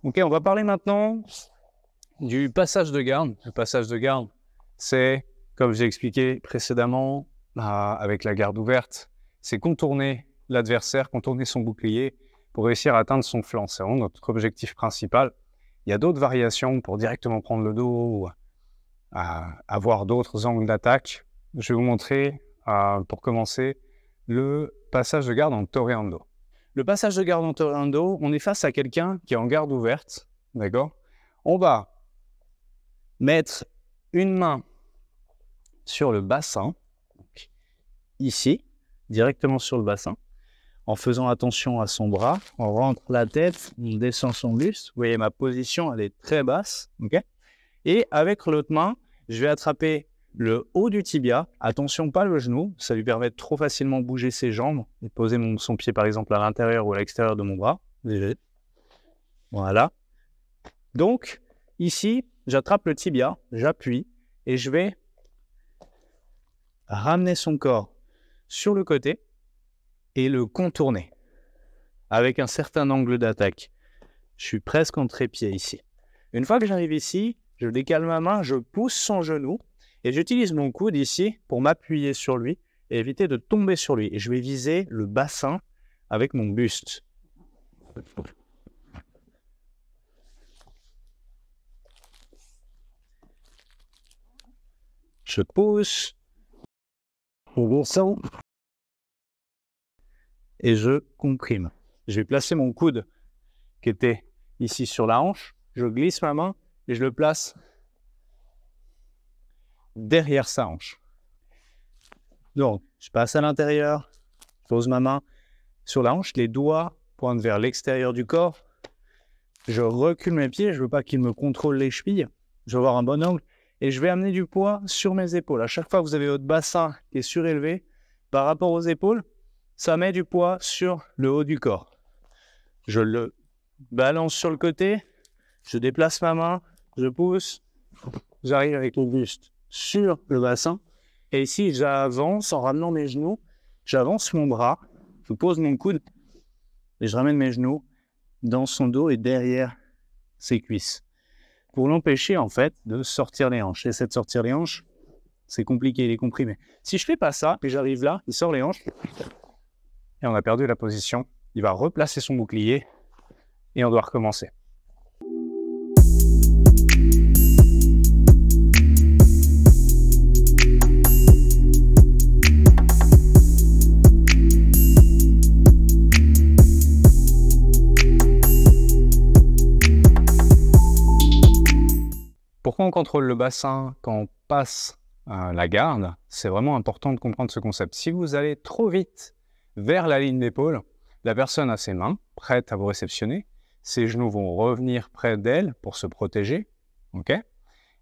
Ok, on va parler maintenant du passage de garde. Le passage de garde, c'est, comme j'ai expliqué précédemment, avec la garde ouverte, c'est contourner l'adversaire, contourner son bouclier pour réussir à atteindre son flanc. C'est vraiment notre objectif principal. Il y a d'autres variations pour directement prendre le dos ou avoir d'autres angles d'attaque. Je vais vous montrer, pour commencer, le passage de garde en toreando. Le passage de garde en toreando, on est face à quelqu'un qui est en garde ouverte, d'accord? On va mettre une main sur le bassin, ici, directement sur le bassin, en faisant attention à son bras. On rentre la tête, on descend son buste. Vous voyez, ma position, elle est très basse, ok? Et avec l'autre main, je vais attraper le haut du tibia. Attention, pas le genou. Ça lui permet de trop facilement bouger ses jambes et poser son pied, par exemple, à l'intérieur ou à l'extérieur de mon bras. Voilà. Donc, ici, j'attrape le tibia, j'appuie et je vais ramener son corps sur le côté et le contourner avec un certain angle d'attaque. Je suis presque en trépied ici. Une fois que j'arrive ici, je décale ma main, je pousse son genou et j'utilise mon coude ici pour m'appuyer sur lui et éviter de tomber sur lui. Et je vais viser le bassin avec mon buste. Je pousse, on descend et je comprime. Je vais placer mon coude qui était ici sur la hanche, je glisse ma main et je le place derrière sa hanche. Donc, je passe à l'intérieur, je pose ma main sur la hanche, les doigts pointent vers l'extérieur du corps. Je recule mes pieds, je ne veux pas qu'il me contrôle les chevilles. Je veux avoir un bon angle et je vais amener du poids sur mes épaules. À chaque fois que vous avez votre bassin qui est surélevé par rapport aux épaules, ça met du poids sur le haut du corps. Je le balance sur le côté, je déplace ma main, je pousse, j'arrive avec le buste sur le bassin. Et ici, j'avance en ramenant mes genoux, j'avance mon bras, je pose mon coude et je ramène mes genoux dans son dos et derrière ses cuisses. Pour l'empêcher, en fait, de sortir les hanches. J'essaie de sortir les hanches, c'est compliqué, il est comprimé. Si je fais pas ça, et j'arrive là, il sort les hanches, et on a perdu la position. Il va replacer son bouclier, et on doit recommencer. Pourquoi on contrôle le bassin quand on passe la garde? C'est vraiment important de comprendre ce concept. Si vous allez trop vite vers la ligne d'épaule, la personne a ses mains prêtes à vous réceptionner, ses genoux vont revenir près d'elle pour se protéger, ok?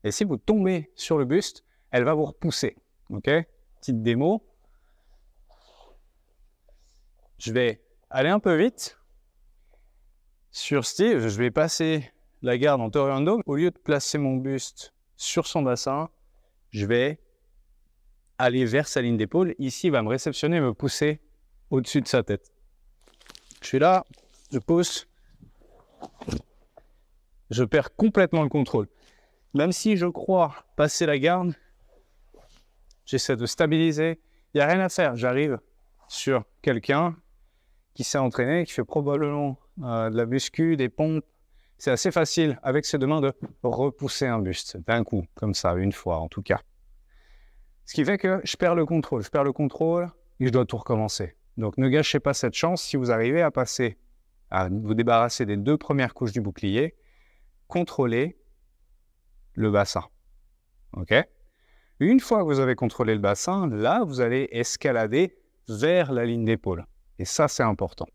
Et si vous tombez sur le buste, elle va vous repousser, ok? Petite démo. Je vais aller un peu vite. Sur Steve, je vais passer la garde en toreando. Au lieu de placer mon buste sur son bassin, je vais aller vers sa ligne d'épaule. Ici, il va me réceptionner et me pousser au-dessus de sa tête. Je suis là, je pousse. Je perds complètement le contrôle. Même si je crois passer la garde, j'essaie de stabiliser. Il n'y a rien à faire. J'arrive sur quelqu'un qui s'est entraîné, qui fait probablement de la muscu, des pompes. C'est assez facile avec ses deux mains de repousser un buste d'un coup, comme ça, une fois en tout cas. Ce qui fait que je perds le contrôle. Je perds le contrôle et je dois tout recommencer. Donc ne gâchez pas cette chance. Si vous arrivez à passer, à vous débarrasser des deux premières couches du bouclier, contrôlez le bassin. Ok? Une fois que vous avez contrôlé le bassin, là, vous allez escalader vers la ligne d'épaule. Et ça, c'est important.